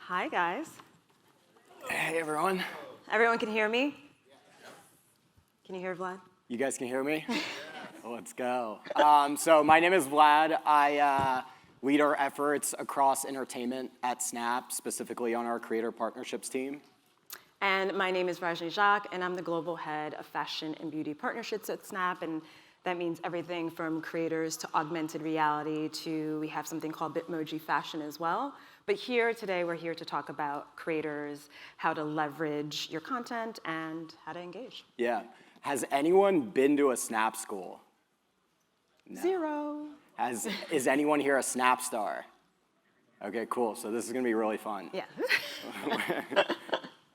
Hi, guys. Hey, everyone. Everyone can hear me? Can you hear Vlad? You guys can hear me? Let's go. So my name is Vlad. I lead our efforts across entertainment at Snap, specifically on our creator partnerships team. And my name is Rajni Jacques, and I'm the global head of fashion and beauty partnerships at Snap. And that means everything from creators to augmented reality to we have something called Bitmoji Fashion as well. But here today, we're here to talk about creators, how to leverage your content, and how to engage. Yeah. Has anyone been to a Snap school? No. Zero. Is anyone here a Snap star? Okay, cool. So this is going to be really fun. Yeah.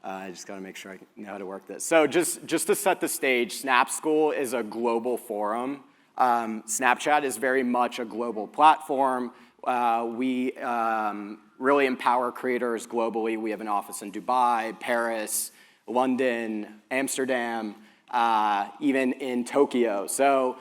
I just got to make sure I know how to work this. So just to set the stage, Snap School is a global forum. Snapchat is very much a global platform. We really empower creators globally. We have an office in Dubai, Paris, London, Amsterdam, even in Tokyo. So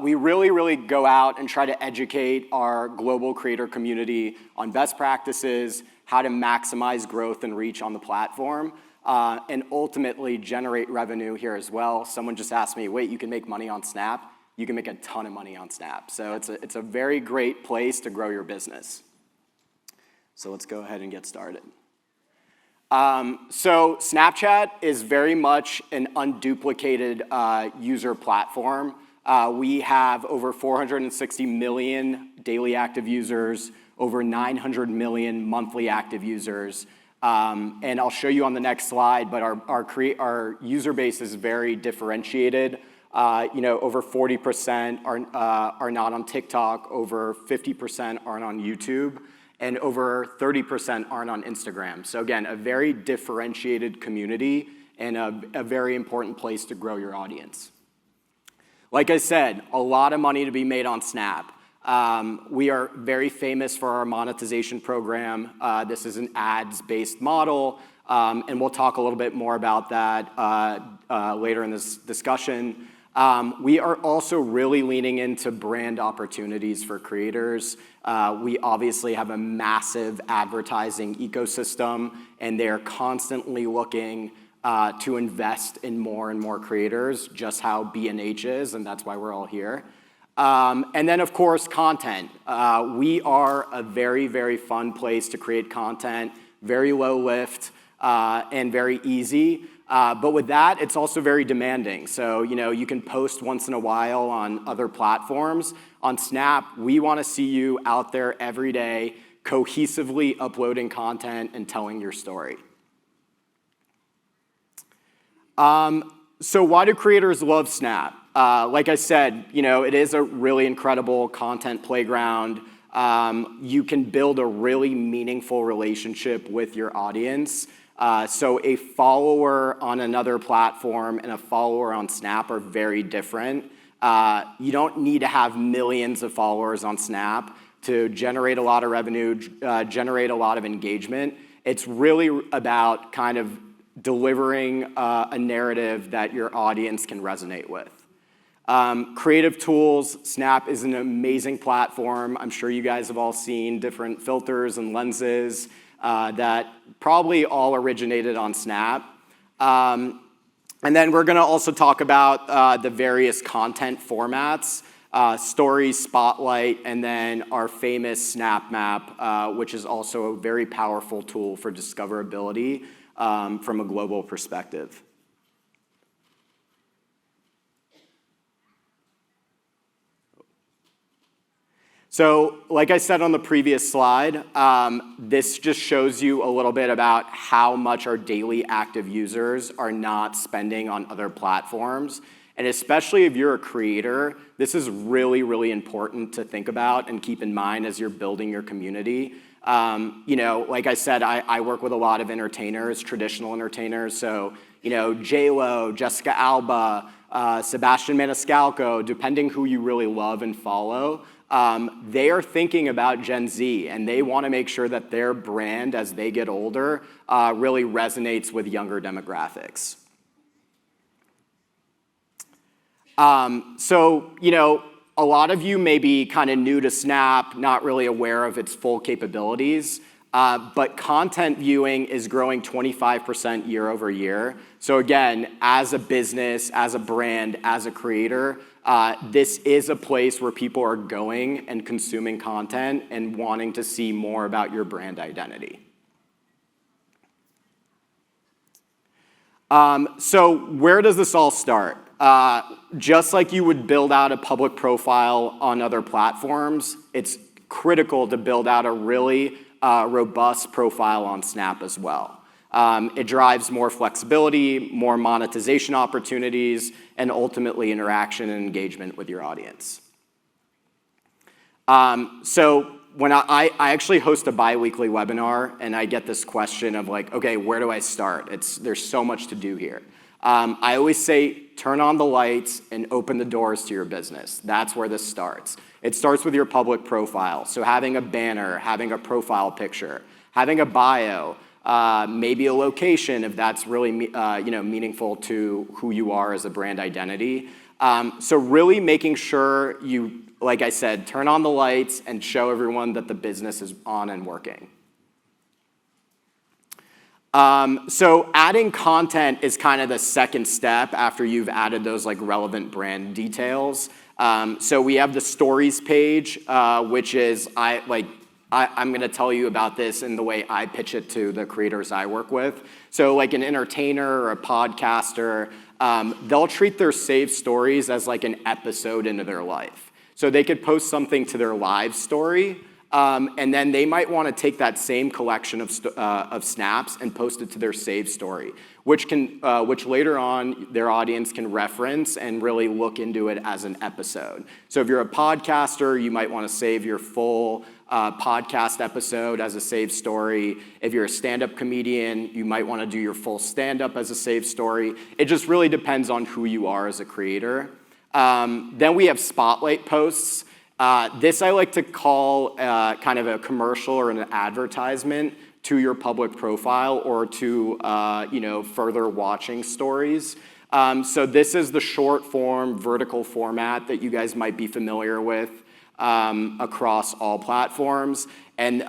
we really go out and try to educate our global creator community on best practices, how to maximize growth and reach on the platform, and ultimately generate revenue here as well. Someone just asked me, wait, you can make money on Snap? You can make a ton of money on Snap. So it's a very great place to grow your business. So let's go ahead and get started. So Snapchat is very much an unduplicated user platform. We have over 460 million daily active users, over 900 million monthly active users. And I'll show you on the next slide, but our user base is very differentiated. Over 40% are not on TikTok, over 50% aren't on YouTube, and over 30% aren't on Instagram. So again, a very differentiated community and a very important place to grow your audience. Like I said, a lot of money to be made on Snap. We are very famous for our monetization program. This is an ads-based model, and we'll talk a little bit more about that later in this discussion. We are also really leaning into brand opportunities for creators. We obviously have a massive advertising ecosystem, and they're constantly looking to invest in more and more creators, just how B&H is, and that's why we're all here. And then, of course, content. We are a very fun place to create content, very low lift, and very easy. But with that, it's also very demanding. So, you can post once in a while on other platforms. On Snap, we want to see you out there every day, cohesively uploading content and telling your story. So why do creators love Snap? Like I said, it is a really incredible content playground. You can build a really meaningful relationship with your audience. So a follower on another platform and a follower on Snap are very different. You don't need to have millions of followers on Snap to generate a lot of revenue, generate a lot of engagement. It's really about kind of delivering a narrative that your audience can resonate with. Creative tools, Snap is an amazing platform. I'm sure you guys have all seen different filters and lenses that probably all originated on Snap. And then we're going to also talk about the various content formats, Stories, Spotlight, and then our famous Snap Map, which is also a very powerful tool for discoverability from a global perspective. So, like I said on the previous slide, this just shows you a little bit about how much our daily active users are not spending on other platforms. And especially if you're a creator, this is really important to think about and keep in mind as you're building your community. Like I said, I work with a lot of entertainers, traditional entertainers. So, J-Lo, Jessica Alba, Sebastian Maniscalco, depending who you really love and follow, they are thinking about Gen Z, and they want to make sure that their brand, as they get older, really resonates with younger demographics. A lot of you may be kind of new to Snap, not really aware of its full capabilities. but content viewing is growing 25% year over year. So again, as a business, as a brand, as a creator, this is a place where people are going and consuming content and wanting to see more about your brand identity. So where does this all start? Just like you would build out a public profile on other platforms, it's critical to build out a really robust profile on Snap as well. It drives more flexibility, more monetization opportunities, and ultimately interaction and engagement with your audience. So when I actually host a bi-weekly webinar, and I get this question of like, okay, where do I start? There's so much to do here. I always say, turn on the lights and open the doors to your business. That's where this starts. It starts with your public profile. So having a banner, having a profile picture, having a bio, maybe a location if that's really meaningful to who you are as a brand identity. So really making sure you, like I said, turn on the lights and show everyone that the business is on and working. So adding content is kind of the second step after you've added those like relevant brand details. So we have the stories page, which is I'm going to tell you about this in the way I pitch it to the creators I work with. So like an entertainer or a podcaster, they'll treat their saved stories as like an episode into their life. So they could post something to their live story, and then they might want to take that same collection of snaps and post it to their saved story, which later on their audience can reference and really look into it as an episode. So if you're a podcaster, you might want to save your full podcast episode as a saved story. If you're a stand-up comedian, you might want to do your full stand-up as a saved story. It just really depends on who you are as a creator. Then we have spotlight posts. This I like to call kind of a commercial or an advertisement to your public profile or to further watching stories. So this is the short form vertical format that you guys might be familiar with across all platforms. And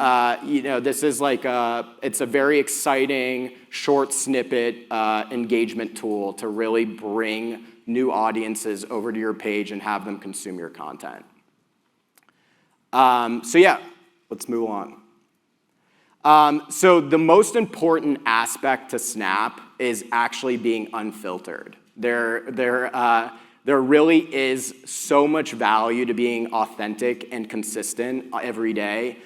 this is like it's a very exciting short snippet engagement tool to really bring new audiences over to your page and have them consume your content. So yeah, let's move on. So the most important aspect to Snap is actually being unfiltered. There really is so much value to being authentic and consistent every day.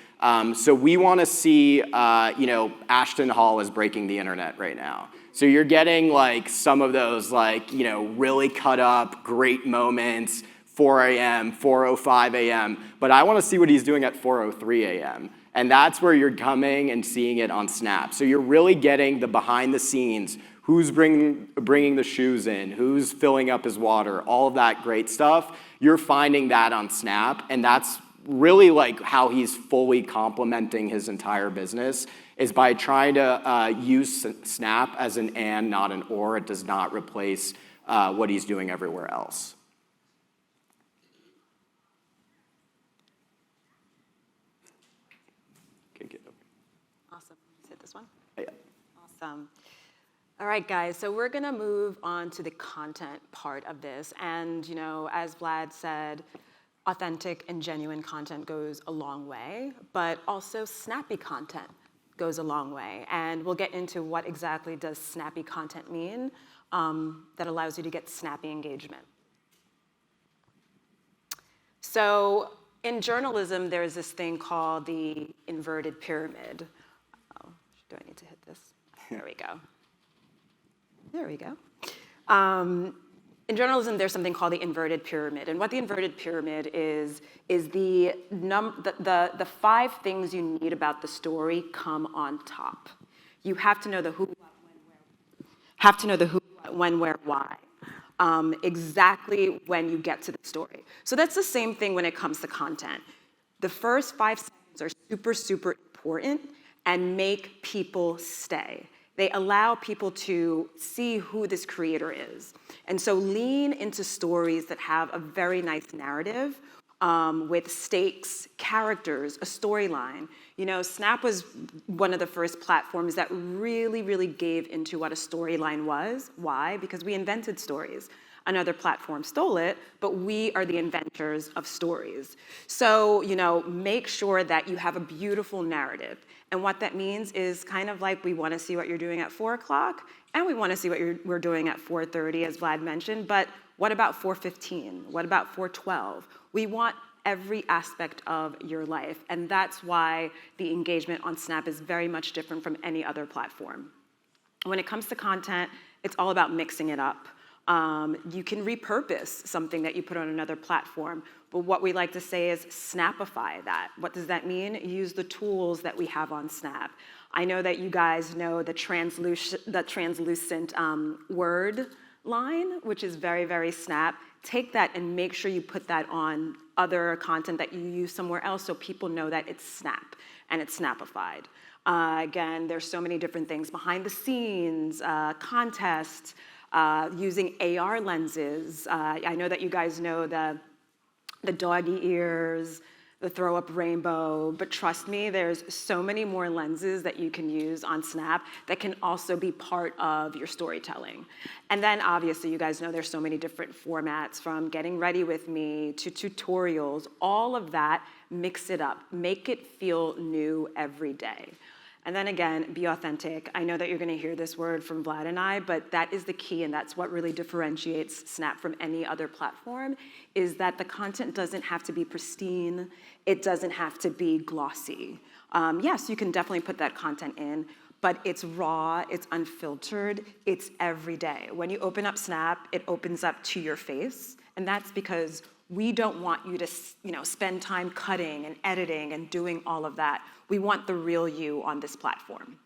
So we want to see, Ashton Hall is breaking the internet right now. So you're getting like some of those really cut up great moments, 4 a.m., 4:05 a.m., but I want to see what he's doing at 4:03 a.m. And that's where you're coming and seeing it on Snap. So you're really getting the behind the scenes, who's bringing the shoes in, who's filling up his water, all of that great stuff. You're finding that on Snap, and that's really like how he's fully complementing his entire business, is by trying to use Snap as an and, not an or. It does not replace what he's doing everywhere else. Awesome. Let's hit this one. Yeah. Awesome. All right, guys, so we're going to move on to the content part of this. And, as Vlad said, authentic and genuine content goes a long way, but also snappy content goes a long way. And we'll get into what exactly does snappy content mean that allows you to get snappy engagement. So in journalism, there's this thing called the inverted pyramid. Oh, do I need to hit this? There we go. There we go. In journalism, there's something called the inverted pyramid. And what the inverted pyramid is the 5 things you need about the story come on top. You have to know the who, what, when, where. Have to know the who, what, when, where, why. Exactly when you get to the story. So that's the same thing when it comes to content. The first 5 seconds are super, super important and make people stay. They allow people to see who this creator is. And so lean into stories that have a very nice narrative with stakes, characters, a storyline. You know, Snap was one of the first platforms that really, really gave into what a storyline was. Why? Because we invented stories. Another platform stole it, but we are the inventors of stories. So, you know, make sure that you have a beautiful narrative. And what that means is kind of like we want to see what you're doing at 4 o'clock, and we want to see what we're doing at 4:30, as Vlad mentioned, but what about 4:15? What about 4:12? We want every aspect of your life, and that's why the engagement on Snap is very much different from any other platform. When it comes to content, it's all about mixing it up. You can repurpose something that you put on another platform, but what we like to say is Snapify that. What does that mean? Use the tools that we have on Snap. I know that you guys know the translucent word line, which is very, very Snap. Take that and make sure you put that on other content that you use somewhere else so people know that it's Snap and it's Snapified. Again, there's so many different things behind the scenes, contests, using AR lenses. I know that you guys know the doggy ears, the throw up rainbow, but trust me, there's so many more lenses that you can use on Snap that can also be part of your storytelling. And then obviously you guys know there's so many different formats, from getting ready with me to tutorials, all of that, mix it up, make it feel new every day. And then again, be authentic. I know that you're gonna hear this word from Vlad and I, but that is the key, and that's what really differentiates Snap from any other platform, is that the content doesn't have to be pristine, it doesn't have to be glossy. Yes, you can definitely put that content in, but it's raw, it's unfiltered, it's every day. When you open up Snap, it opens up to your face, and that's because we don't want you to, you know, spend time cutting and editing and doing all of that. We want the real you on this platform.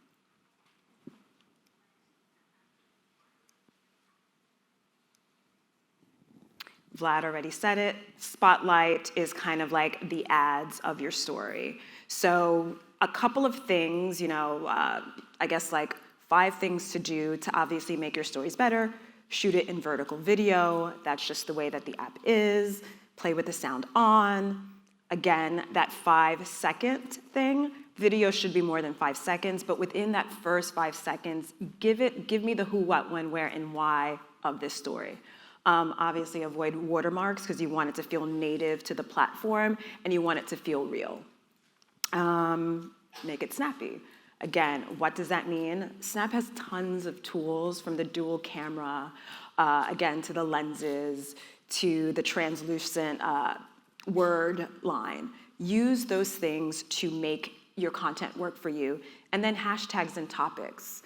Vlad already said it. Spotlight is kind of like the ads of your story. So a couple of things, you know, I guess like 5 things to do to obviously make your stories better. Shoot it in vertical video. That's just the way that the app is. Play with the sound on. Again, that 5-second thing. Video should be more than 5 seconds, but within that first 5 seconds, give me the who, what, when, where, and why of this story. Obviously avoid watermarks because you want it to feel native to the platform and you want it to feel real. Make it snappy. Again, what does that mean? Snap has tons of tools, from the dual camera, again, to the lenses, to the translucent word line. Use those things to make your content work for you. And then hashtags and topics.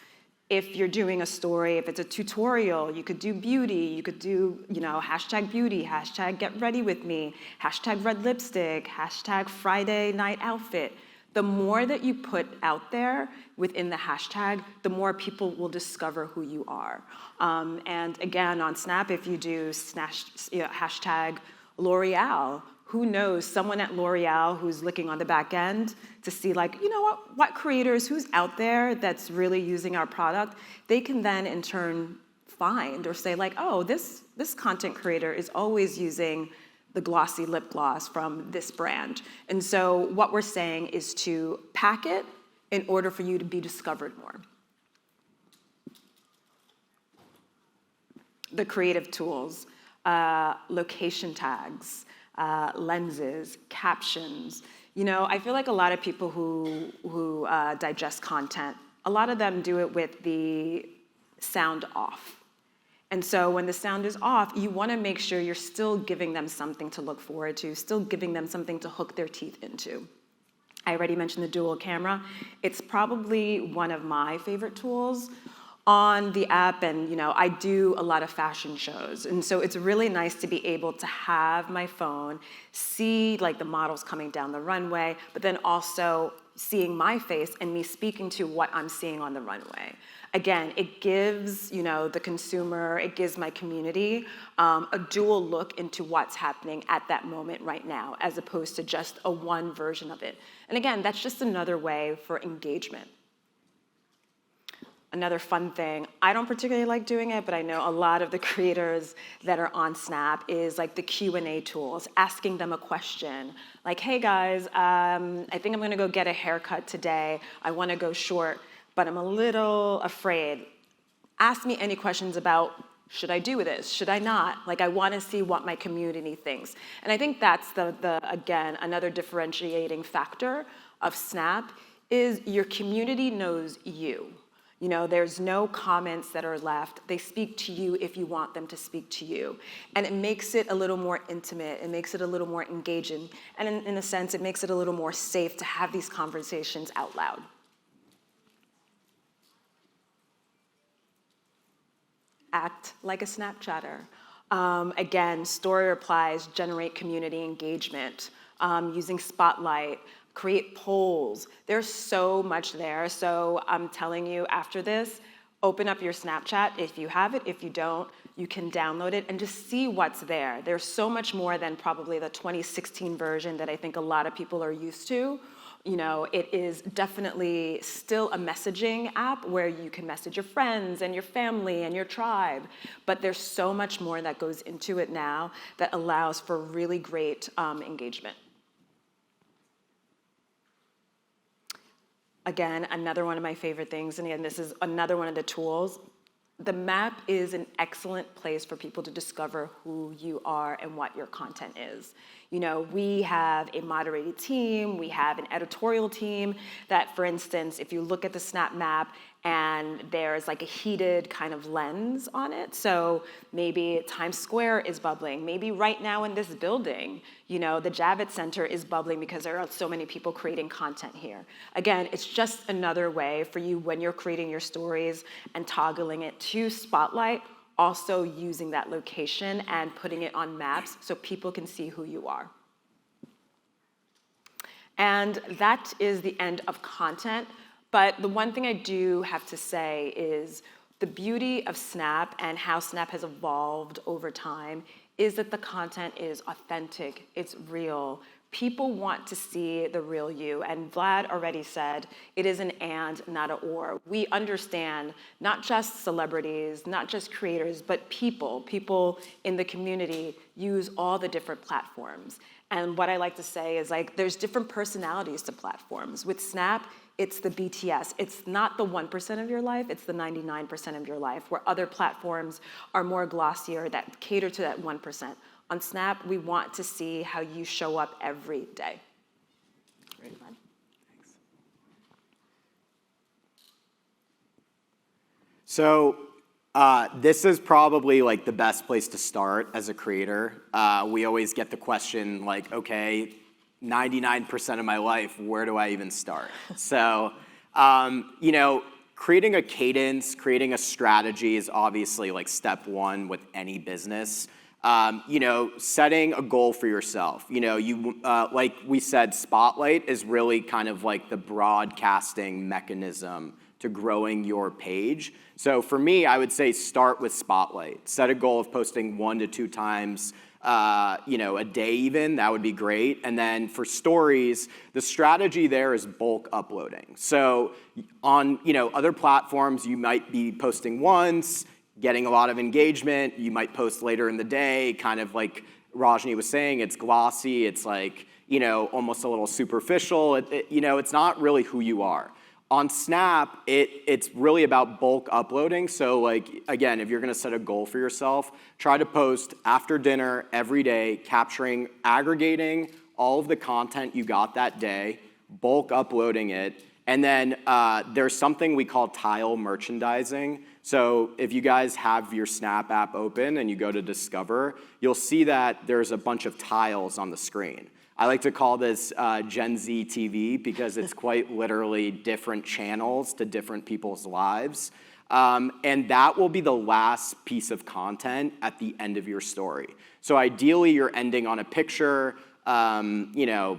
If you're doing a story, if it's a tutorial, you could do beauty, you could do, you know, hashtag beauty, hashtag get ready with me, hashtag red lipstick, hashtag Friday night outfit. The more that you put out there within the hashtag, the more people will discover who you are. And again, on Snap, if you do hashtag L'Oreal, who knows, someone at L'Oreal who's looking on the back end to see, like, you know what creators, who's out there that's really using our product, they can then in turn find or say like, oh, this content creator is always using the glossy lip gloss from this brand. And so what we're saying is to pack it in order for you to be discovered more. The creative tools, location tags, lenses, captions. You know, I feel like a lot of people who digest content, a lot of them do it with the sound off. And so when the sound is off, you want to make sure you're still giving them something to look forward to, still giving them something to hook their teeth into. I already mentioned the dual camera. It's probably one of my favorite tools on the app, and you know, I do a lot of fashion shows, and so it's really nice to be able to have my phone, see like the models coming down the runway, but then also seeing my face and me speaking to what I'm seeing on the runway. Again, it gives, you know, the consumer, it gives my community a dual look into what's happening at that moment right now, as opposed to just a one version of it. And again, that's just another way for engagement. another fun thing, I don't particularly like doing it, but I know a lot of the creators that are on Snap is like the Q&A tools, asking them a question. Like, hey guys, I think I'm gonna go get a haircut today. I wanna go short, but I'm a little afraid. Ask me any questions about, should I do this? Should I not? Like, I wanna see what my community thinks. And I think that's again, another differentiating factor of Snap is your community knows you. You know, there's no comments that are left. They speak to you if you want them to speak to you. And it makes it a little more intimate. It makes it a little more engaging. And in a sense, it makes it a little more safe to have these conversations out loud. Act like a Snapchatter. Again, story replies generate community engagement using Spotlight. Create polls. There's so much there. So I'm telling you, after this, open up your Snapchat if you have it. If you don't, you can download it and just see what's there. There's so much more than probably the 2016 version that I think a lot of people are used to. You know, it is definitely still a messaging app where you can message your friends and your family and your tribe. But there's so much more that goes into it now that allows for really great engagement. Again, another one of my favorite things, and again, this is another one of the tools. The map is an excellent place for people to discover who you are and what your content is. You know, we have a moderated team, we have an editorial team that, for instance, if you look at the Snap map and there's like a heated kind of lens on it, so maybe Times Square is bubbling, maybe right now in this building, you know, the Javits Center is bubbling because there are so many people creating content here. Again, it's just another way for you when you're creating your stories and toggling it to Spotlight, also using that location and putting it on maps so people can see who you are. And that is the end of content. But the one thing I do have to say is the beauty of Snap and how Snap has evolved over time is that the content is authentic, it's real. People want to see the real you. And Vlad already said, it is an and, not an or. We understand not just celebrities, not just creators, but people in the community use all the different platforms. And what I like to say is like, there's different personalities to platforms. With Snap, it's the BTS. It's not the 1% of your life, it's the 99% of your life, where other platforms are more glossier that cater to that 1%. On Snap, we want to see how you show up every day. Great. Thanks. So this is probably like the best place to start as a creator. We always get the question like, okay, 99% of my life, where do I even start? So, you know, creating a cadence, creating a strategy is obviously like step one with any business. You know, setting a goal for yourself. You know, like we said, Spotlight is really kind of like the broadcasting mechanism to growing your page. So for me, I would say start with Spotlight. Set a goal of posting 1 to 2 times you know, a day even, that would be great. And then for stories, the strategy there is bulk uploading. So on, you know, other platforms, you might be posting once, getting a lot of engagement. You might post later in the day, kind of like Rajni was saying, it's glossy, it's like, you know, almost a little superficial. You know, it's not really who you are. On Snap, it's really about bulk uploading. So like, again, if you're gonna set a goal for yourself, try to post after dinner every day, capturing, aggregating all of the content you got that day, bulk uploading it, and then there's something we call tile merchandising. So if you guys have your Snap app open and you go to Discover, you'll see that there's a bunch of tiles on the screen. I like to call this Gen Z TV because it's quite literally different channels to different people's lives. And that will be the last piece of content at the end of your story. So ideally, you're ending on a picture, you know,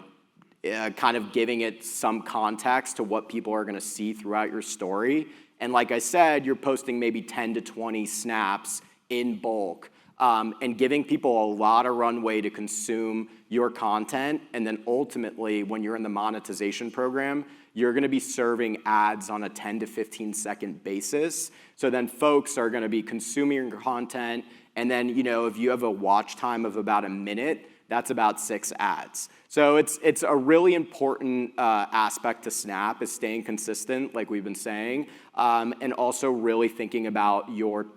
kind of giving it some context to what people are gonna see throughout your story. And like I said, you're posting maybe 10 to 20 snaps in bulk. and giving people a lot of runway to consume your content. And then ultimately, when you're in the monetization program, you're gonna be serving ads on a 10 to 15 second basis. So then folks are gonna be consuming your content, and then, you know, if you have a watch time of about a minute, that's about 6 ads. So it's a really important aspect to Snap, is staying consistent, like we've been saying, and also really thinking about your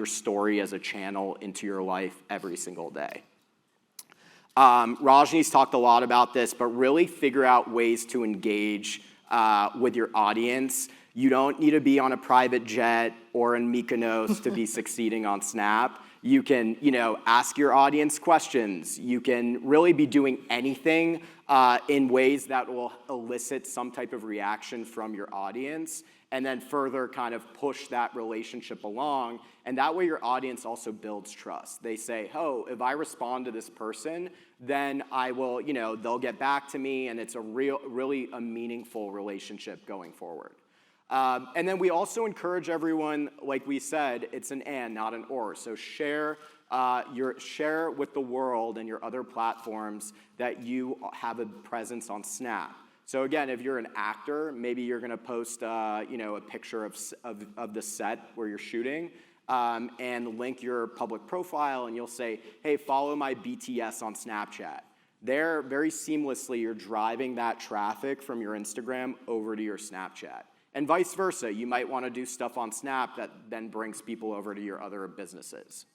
story as a channel into your life every single day. Rajni's talked a lot about this, but really figure out ways to engage with your audience. You don't need to be on a private jet or in Mykonos to be succeeding on Snap. You can, you know, ask your audience questions. You can really be doing anything in ways that will elicit some type of reaction from your audience, and then further kind of push that relationship along. And that way your audience also builds trust. They say, oh, if I respond to this person, then I will, you know, they'll get back to me, and it's a really a meaningful relationship going forward. And then we also encourage everyone, like we said, it's an and, not an or. So share with the world and your other platforms that you have a presence on Snap. So again, if you're an actor, maybe you're gonna post you know, a picture of the set where you're shooting, and link your public profile, and you'll say, hey, follow my BTS on Snapchat. There, very seamlessly, you're driving that traffic from your Instagram over to your Snapchat. And vice versa, you might want to do stuff on Snap that then brings people over to your other businesses.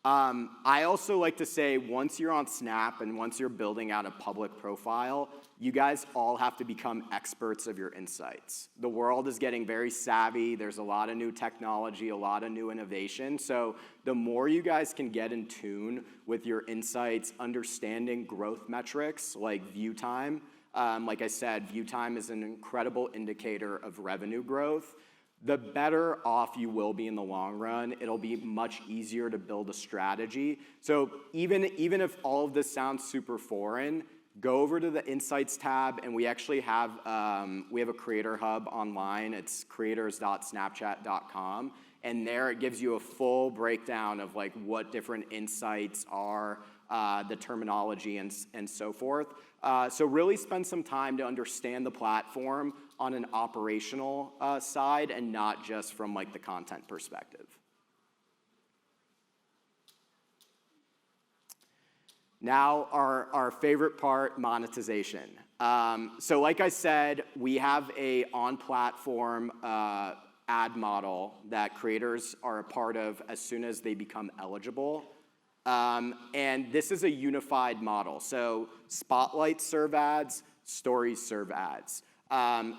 I also like to say, once you're on Snap and once you're building out a public profile, you guys all have to become experts of your insights. The world is getting very savvy. There's a lot of new technology, a lot of new innovation. So the more you guys can get in tune with your insights, understanding growth metrics like view time. Like I said, view time is an incredible indicator of revenue growth. The better off you will be in the long run. It'll be much easier to build a strategy. So even if all of this sounds super foreign, go over to the Insights tab, and we actually have a creator hub online. It's creators.snapchat.com, and there it gives you a full breakdown of like what different insights are, the terminology, and so forth. So really spend some time to understand the platform on an operational side, and not just from like the content perspective. Now our favorite part, monetization. So like I said, we have a on-platform ad model that creators are a part of as soon as they become eligible. And this is a unified model. So Spotlight serve ads, Stories serve ads.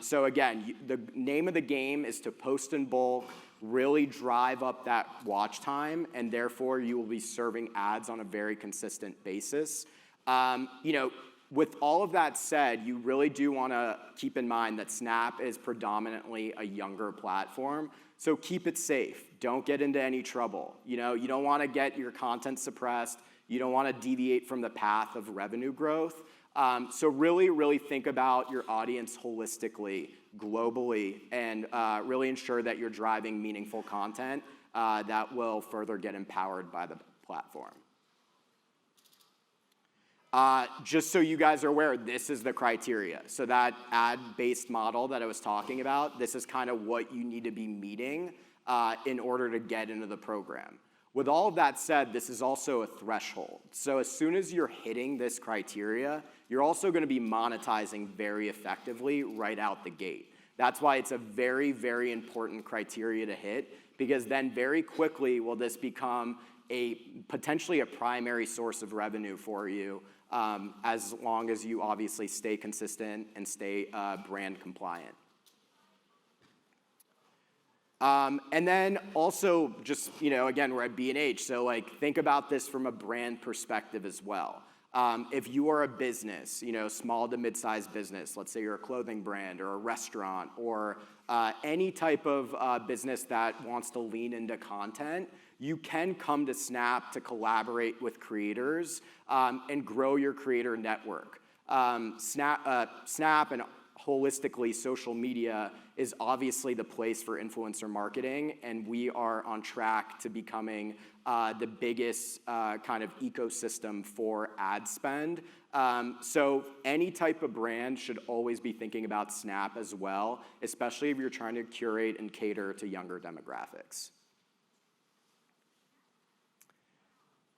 So again, the name of the game is to post in bulk, really drive up that watch time, and therefore you will be serving ads on a very consistent basis. You know, with all of that said, you really do want to keep in mind that Snap is predominantly a younger platform. So keep it safe. Don't get into any trouble. You know, you don't want to get your content suppressed. You don't want to deviate from the path of revenue growth. So really think about your audience holistically, globally, and really ensure that you're driving meaningful content that will further get empowered by the platform. Just so you guys are aware, this is the criteria. So that ad-based model that I was talking about, this is kind of what you need to be meeting in order to get into the program. With all of that said, this is also a threshold. So as soon as you're hitting this criteria, you're also going to be monetizing very effectively right out the gate. That's why it's a very, very important criteria to hit, because then very quickly will this become potentially a primary source of revenue for you, as long as you obviously stay consistent and stay brand compliant. And then also just, you know, again, we're at B&H, so like think about this from a brand perspective as well. If you are a business, you know, small to mid-sized business, let's say you're a clothing brand or a restaurant or any type of business that wants to lean into content, you can come to Snap to collaborate with creators and grow your creator network. Snap and holistically, social media is obviously the place for influencer marketing, and we are on track to becoming the biggest kind of ecosystem for ad spend. So any type of brand should always be thinking about Snap as well, especially if you're trying to curate and cater to younger demographics.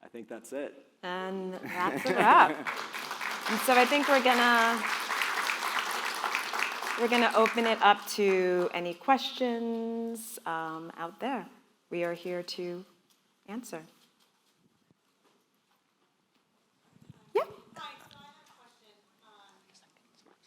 I think that's it. And that's a wrap. And so I think we're gonna open it up to any questions out there. We are here to answer. Yeah. Hi, so I have a question.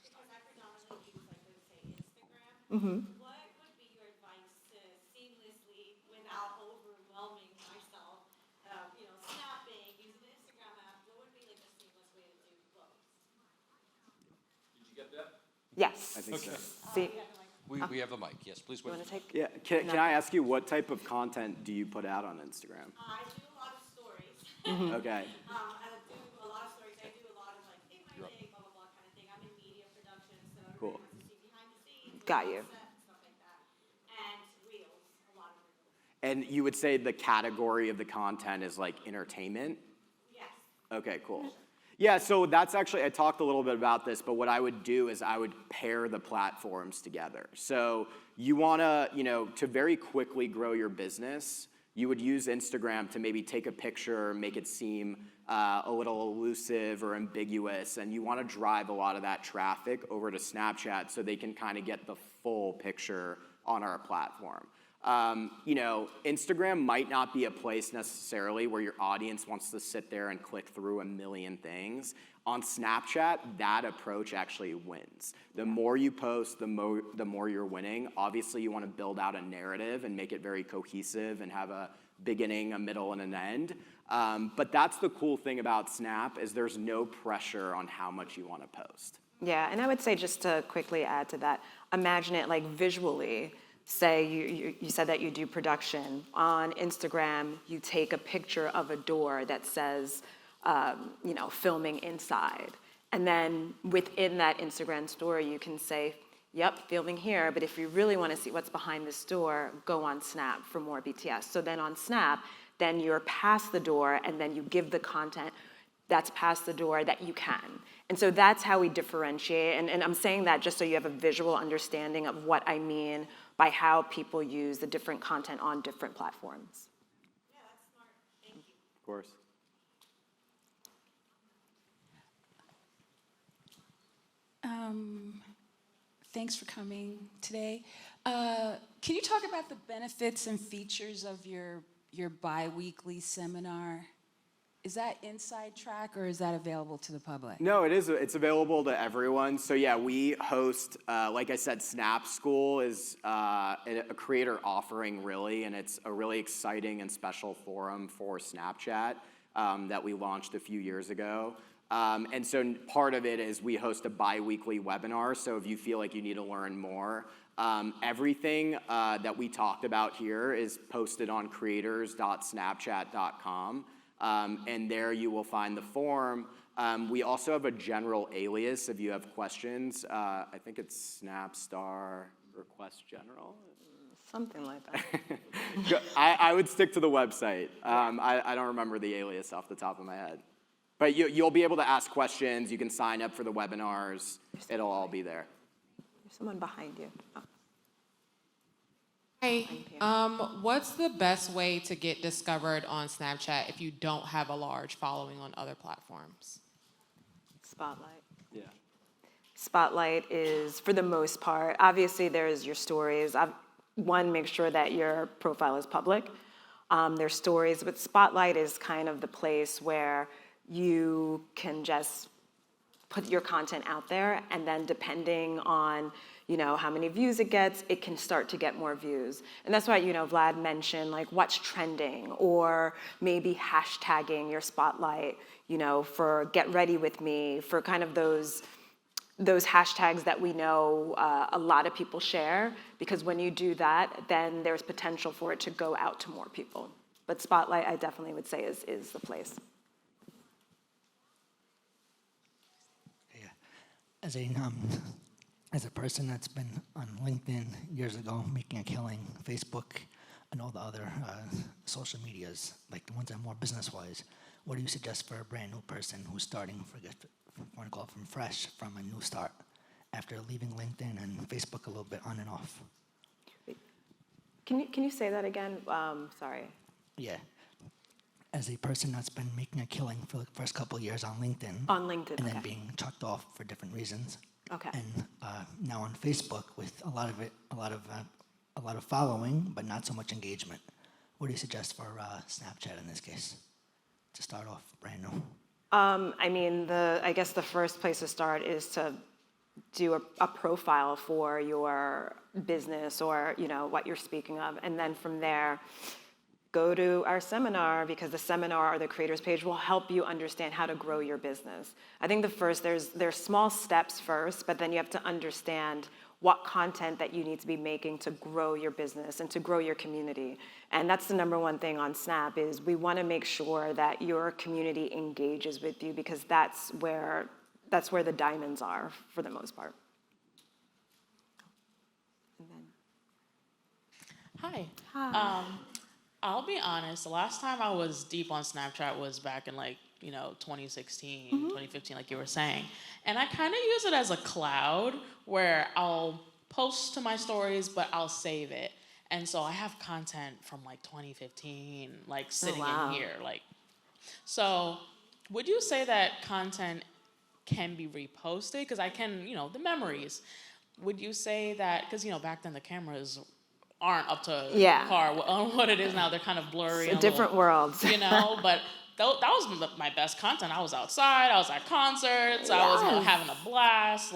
Because I predominantly use, like, let's say, Instagram. What would be your advice to seamlessly, without overwhelming myself, snapping, using the Instagram app? What would be like a seamless way to do both? Did you get that? Yes. I think so. See, We have the mic, yes, please you wait. want to take? Yeah, can I ask you, what type of content do you put out on Instagram? I do a lot of stories. Okay. I do a lot of stories. I do a lot of, like, in my day, blah, blah, blah kind of thing. I'm in media production, so Cool. everybody wants to see behind the scenes. Got what's you. on set and stuff like that. And reels, a lot of reels. And you would say the category of the content is like entertainment? Yes. Okay, cool. Yeah, so that's actually, I talked a little bit about this, but what I would do is I would pair the platforms together. So you wanna, to very quickly grow your business, you would use Instagram to maybe take a picture, make it seem a little elusive or ambiguous, and you wanna drive a lot of that traffic over to Snapchat so they can kind of get the full picture on our platform. Instagram might not be a place necessarily where your audience wants to sit there and click through a million things. On Snapchat, that approach actually wins. The more you post, the more you're winning. Obviously, you want to build out a narrative and make it very cohesive and have a beginning, a middle, and an end. But that's the cool thing about Snap is there's no pressure on how much you want to post. Yeah, and I would say, just to quickly add to that, imagine it like visually. Say you said that you do production. On Instagram, you take a picture of a door that says, filming inside. And then within that Instagram story, you can say, yep, filming here, but if you really want to see what's behind this door, go on Snap for more BTS. So then on Snap, then you're past the door, and then you give the content that's past the door that you can. And so that's how we differentiate. And I'm saying that just so you have a visual understanding of what I mean by how people use the different content on different platforms. Yeah, that's smart. Thank you. Of course. Thanks for coming today. Can you talk about the benefits and features of your bi-weekly seminar? Is that inside track or is that available to the public? No, it is. It's available to everyone. So yeah, we host, like I said, Snap School is a creator offering really, and it's a really exciting and special forum for Snapchat that we launched a few years ago. And so part of it is we host a bi-weekly webinar. So if you feel like you need to learn more, everything that we talked about here is posted on creators.snapchat.com. And there you will find the form. We also have a general alias if you have questions. I think it's Snapstar Request General. Something like that. I would stick to the website. I don't remember the alias off the top of my head. But you'll be able to ask questions. You can sign up for the webinars. It'll all be there. There's someone behind you. Oh. Hey, what's the best way to get discovered on Snapchat if you don't have a large following on other platforms? Spotlight. Yeah. Spotlight is, for the most part, obviously there's your stories. One, make sure that your profile is public. There's stories, but Spotlight is kind of the place where you can just put your content out there, and then depending on how many views it gets, it can start to get more views. And that's why Vlad mentioned like what's trending, or maybe hashtagging your spotlight, for get ready with me, for kind of those hashtags that we know a lot of people share, because when you do that, then there's potential for it to go out to more people. But Spotlight, I definitely would say is the place. As a as a person that's been on LinkedIn years ago, making a killing, Facebook, and all the other social medias, like the ones that are more business-wise, what do you suggest for a brand new person who's starting, want to call it from fresh, from a new start, after leaving LinkedIn and Facebook a little bit on and off? Can you say that again? Sorry. Yeah. As a person that's been making a killing for the first couple of years on LinkedIn. On LinkedIn, and then okay. being chucked off for different reasons. Okay. And now on Facebook with a lot of following, but not so much engagement. What do you suggest for Snapchat in this case, to start off brand new? I mean, I guess the first place to start is to do a profile for your business or what you're speaking of, and then from there, go to our seminar, because the seminar or the creators page will help you understand how to grow your business. I think there's small steps first, but then you have to understand what content that you need to be making to grow your business and to grow your community. And that's the number one thing on Snap, is we want to make sure that your community engages with you, because that's where the diamonds are for the most part. And then, Hi. I'll be honest, the last time I was deep on Snapchat was back in 2016, 2015, like you were saying. And I kind of use it as a cloud where I'll post to my stories, but I'll save it. And so I have content from 2015, sitting wow. in here. So would you say that content can be reposted? Because I can, the memories. Would you say that, because, back then the cameras aren't up to par on what it is now. They're kind of blurry. It's a different world. But that was my best content. I was outside. I was at concerts. I was having a blast.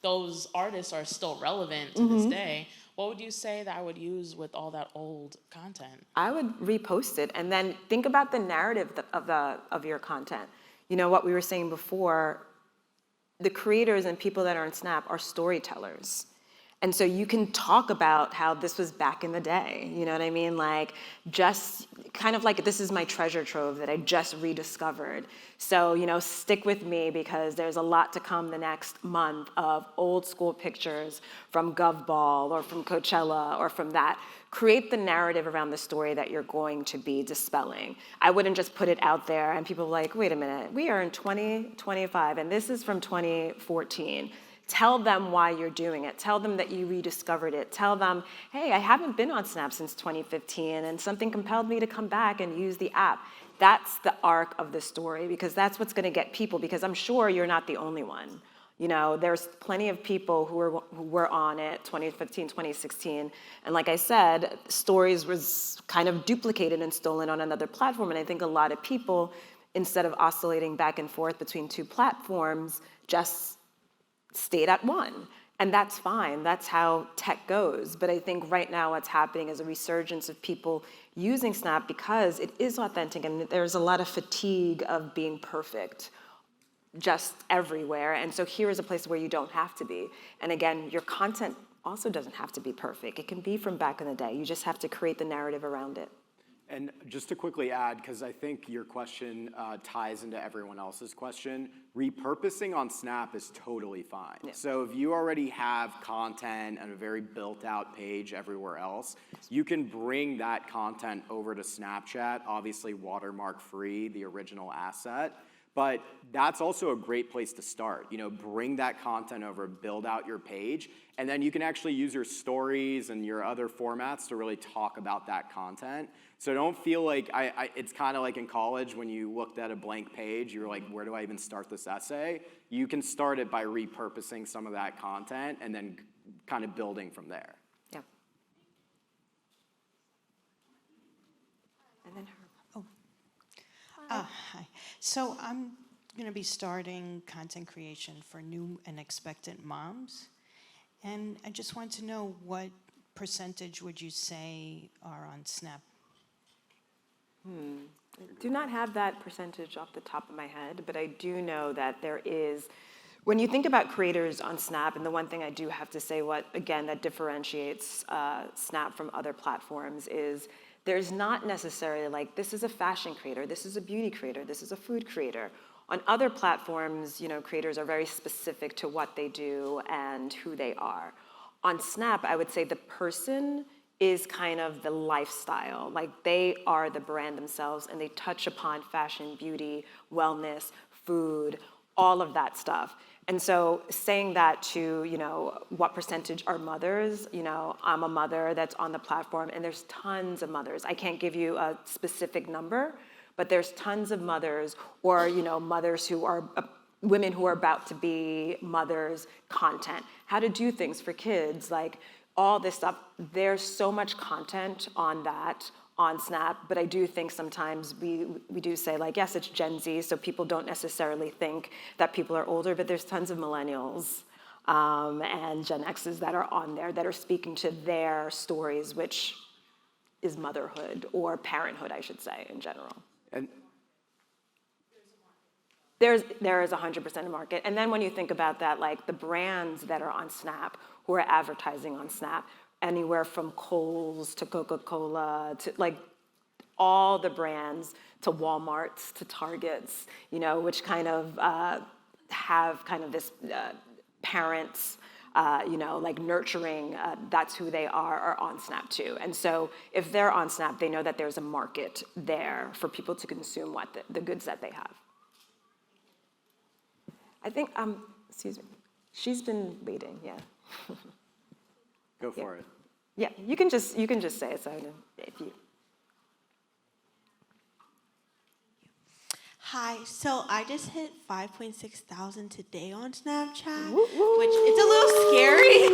Those artists are still relevant to this day. What would you say that I would use with all that old content? I would repost it, and then think about the narrative of your content. What we were saying before, the creators and people that are on Snap are storytellers. And so you can talk about how this was back in the day, you know what I mean? Just kind of this is my treasure trove that I just rediscovered. So, stick with me, because there's a lot to come the next month of old school pictures from GovBall or from Coachella or from that. Create the narrative around the story that you're going to be dispelling. I wouldn't just put it out there and people are like, wait a minute, we are in 2025 and this is from 2014. Tell them why you're doing it. Tell them that you rediscovered it. Tell them, hey, I haven't been on Snap since 2015 and something compelled me to come back and use the app. That's the arc of the story, because that's what's gonna get people, because I'm sure you're not the only one. There's plenty of people who were on it 2015, 2016. And like I said, stories was kind of duplicated and stolen on another platform. And I think a lot of people, instead of oscillating back and forth between two platforms, just stayed at one. And that's fine. That's how tech goes. But I think right now what's happening is a resurgence of people using Snap because it is authentic, and there's a lot of fatigue of being perfect just everywhere. And so here is a place where you don't have to be. And again, your content also doesn't have to be perfect. It can be from back in the day. You just have to create the narrative around it. And just to quickly add, because I think your question ties into everyone else's question, repurposing on Snap is totally fine. Yeah. So if you already have content and a very built out page everywhere else, you can bring that content over to Snapchat, obviously watermark free, the original asset. But that's also a great place to start. Bring that content over, build out your page, and then you can actually use your stories and your other formats to really talk about that content. So don't feel like, it's kind of like in college when you looked at a blank page, you were like, where do I even start this essay? You can start it by repurposing some of that content and then kind of building from there. Yeah. And then her. Hi. So I'm going to be starting content creation for new and expectant moms. And I just want to know, what percentage would you say are on Snap? I do not have that percentage off the top of my head, but I do know that there is, when you think about creators on Snap, and the one thing I do have to say, that differentiates Snap from other platforms is there's not necessarily this is a fashion creator, this is a beauty creator, this is a food creator. On other platforms, creators are very specific to what they do and who they are. On Snap, I would say the person is kind of the lifestyle. Like, they are the brand themselves, and they touch upon fashion, beauty, wellness, food, all of that stuff. And so saying that to, what percentage are mothers, I'm a mother that's on the platform, and there's tons of mothers. I can't give you a specific number, but there's tons of mothers, or, mothers who are, women who are about to be mothers, content, how to do things for kids, like all this stuff. There's so much content on that, on Snap, but I do think sometimes we do say, like, yes, it's Gen Z, so people don't necessarily think that people are older, but there's tons of millennials and Gen X's that are on there that are speaking to their stories, which is motherhood, or parenthood, I should say, in general. And There is 100% a market. And then when you think about that, like the brands that are on Snap, who are advertising on Snap, anywhere from Kohl's to Coca-Cola to like all the brands, to Walmarts, to Targets, which kind of have kind of this parents, like nurturing, that's who they are on Snap too. And so if they're on Snap, they know that there's a market there for people to consume the goods that they have. I think, excuse me, she's been waiting, yeah. go for it. Yeah, you can just say it, so if you. Hi, so I just hit 5.6 thousand today on Snapchat, which it's a little scary.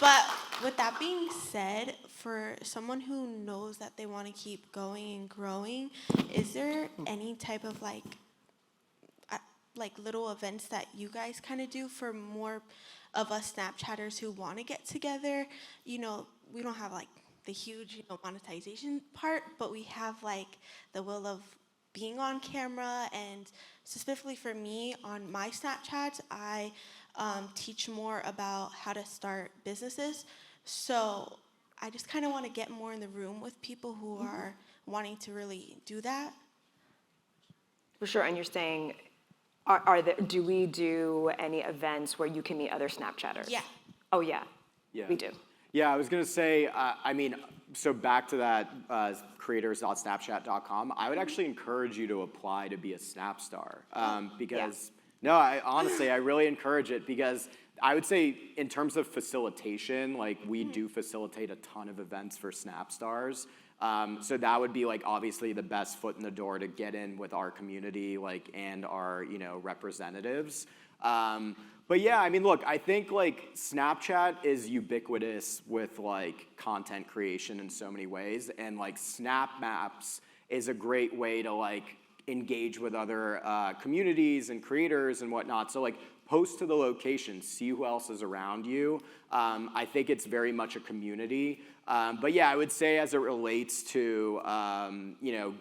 But with that being said, for someone who knows that they want to keep going and growing, is there any type of like little events that you guys kind of do for more of us Snapchatters who want to get together? We don't have like the huge monetization part, but we have like the will of being on camera. And specifically for me, on my Snapchats, I teach more about how to start businesses. So I just kind of want to get more in the room with people who are wanting to really do that. For sure, and you're saying, do we do any events where you can meet other Snapchatters? Yeah. Oh, yeah. Yeah. We do. Yeah, I was gonna say, so back to that creators.snapchat.com, I would actually encourage you to apply to be a Snap star because, honestly, I really encourage it because I would say in terms of facilitation, like we do facilitate a ton of events for Snap stars. So that would be like obviously the best foot in the door to get in with our community, like, and our, representatives. But yeah, look, I think like Snapchat is ubiquitous with like content creation in so many ways, and like Snap Maps is a great way to like engage with other communities and creators and whatnot. So like post to the location, see who else is around you. I think it's very much a community. But yeah, I would say as it relates to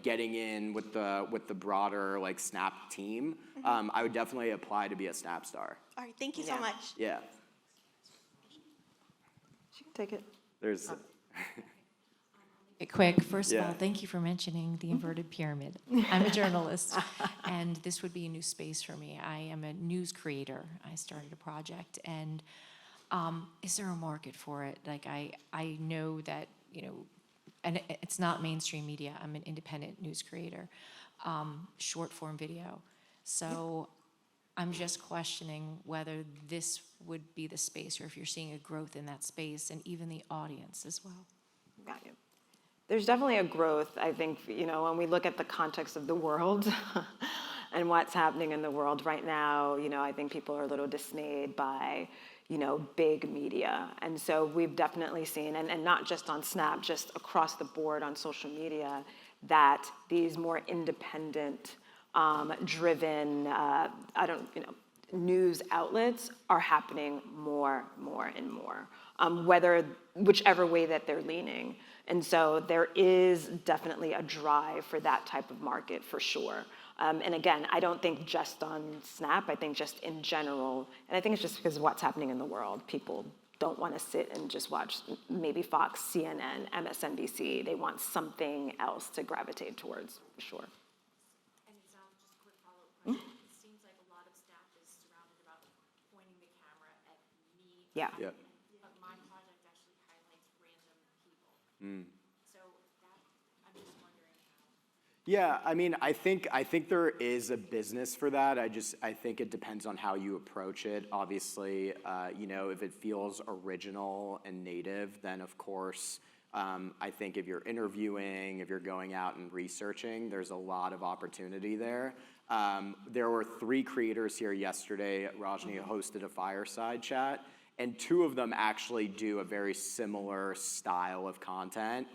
getting in with the broader like Snap team, I would definitely apply to be a Snap star. All right, thank you so much. Yeah. She can take it. There's. Quick, first of Yeah. all, thank you for mentioning the inverted pyramid. I'm a journalist, and this would be a new space for me. I am a news creator. I started a project, and is there a market for it? Like, I know that, and it's not mainstream media. I'm an independent news creator, short form video. So I'm just questioning whether this would be the space, or if you're seeing a growth in that space, and even the audience as well. Got you. There's definitely a growth, I think, when we look at the context of the world and what's happening in the world right now, I think people are a little dismayed by, big media. And so we've definitely seen, and not just on Snap, just across the board on social media, that these more independent, driven, news outlets are happening more and more, whichever way that they're leaning. And so there is definitely a drive for that type of market for sure. And again, I don't think just on Snap, I think just in general, and I think it's just because of what's happening in the world. People don't want to sit and just watch maybe Fox, CNN, MSNBC. They want something else to gravitate towards, for sure. And it sounds just quick Yeah. Yep. But my project actually highlights random people. So that, I'm just wondering how. Yeah, I mean, I think there is a business for that. I think it depends on how you approach it. Obviously, you know, if it feels original and native, then of course, I think if you're interviewing, if you're going out and researching, there's a lot of opportunity there. There were 3 creators here yesterday. Rajni hosted a fireside chat, and 2 of them actually do a very similar style of content,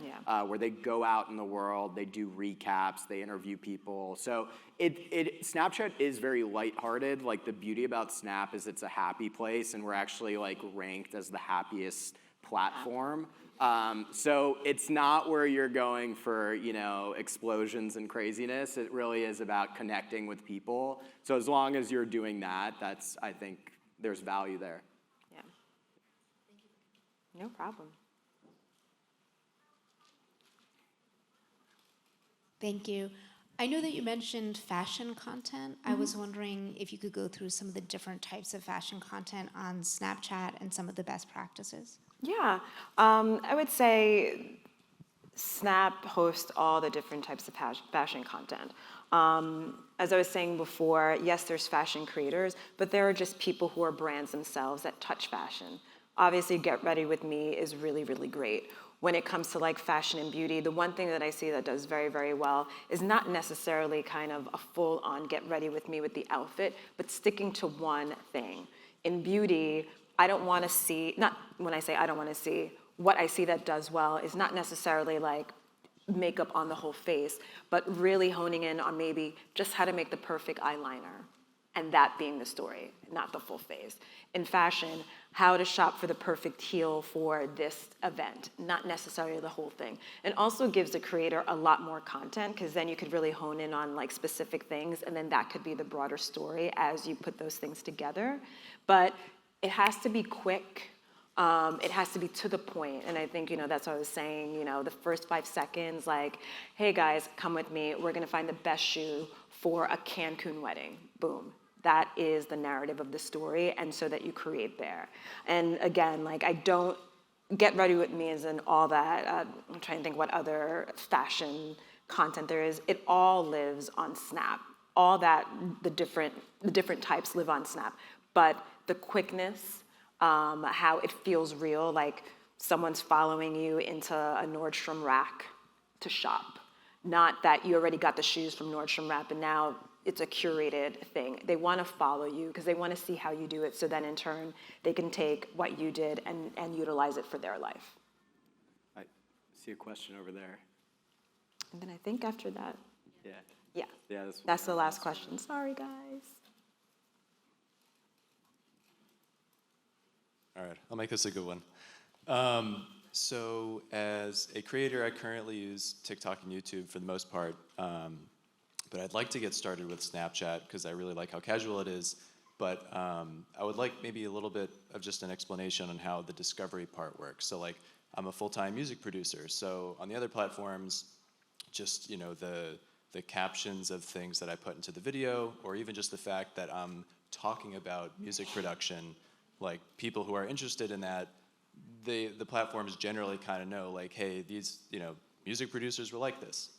where they go out in the world, they do recaps, they interview people. So Snapchat is very lighthearted. Like, the beauty about Snap is it's a happy place, and we're actually like ranked as the happiest platform. So it's not where you're going for, you know, explosions and craziness. It really is about connecting with people. So as long as you're doing that, I think there's value there. Yeah. No problem. Thank you. I know that you mentioned fashion content. I was wondering if you could go through some of the different types of fashion content on Snapchat and some of the best practices. Yeah, I would say Snap hosts all the different types of fashion content. As I was saying before, yes, there's fashion creators, but there are just people who are brands themselves that touch fashion. Obviously, Get Ready With Me is really, really great. When it comes to like fashion and beauty, the one thing that I see that does very, very well is not necessarily kind of a full-on Get Ready With Me with the outfit, but sticking to one thing. In beauty, I don't want to see, not when I say I don't want to see, what I see that does well is not necessarily like makeup on the whole face, but really honing in on maybe just how to make the perfect eyeliner, and that being the story, not the full face. In fashion, how to shop for the perfect heel for this event, not necessarily the whole thing. It also gives the creator a lot more content, because then you could really hone in on like specific things, and then that could be the broader story as you put those things together. But it has to be quick. It has to be to the point. And I think, you know, that's what I was saying, you know, the first 5 seconds, like, hey guys, come with me. We're gonna find the best shoe for a Cancun wedding. Boom. That is the narrative of the story, and so that you create there. And again, like, I don't, Get Ready With Me isn't all that. I'm trying to think what other fashion content there is. It all lives on Snap. All that, the different types live on Snap. But the quickness, how it feels real, like someone's following you into a Nordstrom rack to shop. Not that you already got the shoes from Nordstrom rack and now it's a curated thing. They want to follow you because they want to see how you do it, so then in turn they can take what you did and utilize it for their life. I see a question over there. And then I think after that, Yeah, that's the last question. Sorry, guys. All right, I'll make this a good one. So as a creator, I currently use TikTok and YouTube for the most part, but I'd like to get started with Snapchat because I really like how casual it is, but I would like maybe a little bit of just an explanation on how the discovery part works. So like, I'm a full-time music producer, so on the other platforms, just, you know, the captions of things that I put into the video, or even just the fact that I'm talking about music production, like people who are interested in that, the platforms generally kind of know, like, hey, these, you know, music producers were like this.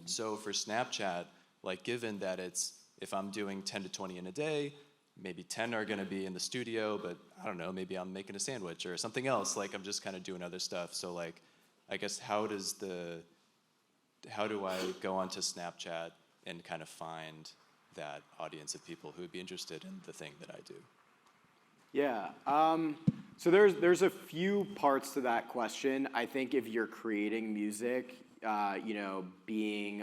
So for Snapchat, like, given that it's, if I'm doing 10 to 20 in a day, maybe 10 are gonna be in the studio, but I don't know, maybe I'm making a sandwich or something else, like I'm just kind of doing other stuff. So like, I guess how do I go onto Snapchat and kind of find that audience of people who would be interested in the thing that I do? Yeah, so there's a few parts to that question. I think if you're creating music, you know, being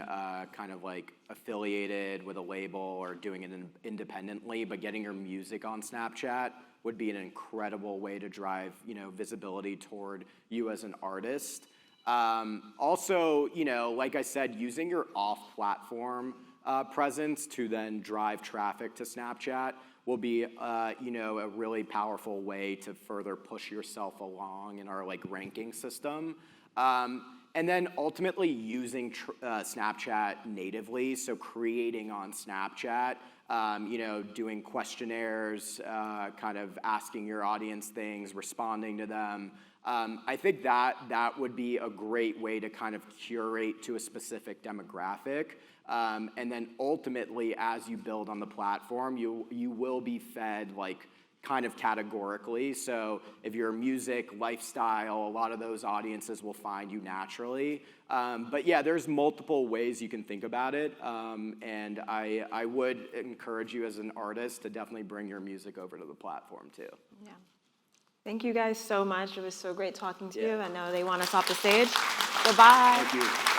kind of like affiliated with a label or doing it independently, but getting your music on Snapchat would be an incredible way to drive, you know, visibility toward you as an artist. Also, you know, like I said, using your off-platform presence to then drive traffic to Snapchat will be, you know, a really powerful way to further push yourself along in our like ranking system. And then ultimately using Snapchat natively, so creating on Snapchat, doing questionnaires, kind of asking your audience things, responding to them. I think that would be a great way to kind of curate to a specific demographic. And then ultimately, as you build on the platform, you will be fed like kind of categorically. So if you're music, lifestyle, a lot of those audiences will find you naturally. But yeah, there's multiple ways you can think about it. And I would encourage you as an artist to definitely bring your music over to the platform too. Yeah. Thank you guys so much. It was so great talking to you. I know they want us off the stage. Goodbye. Thank you.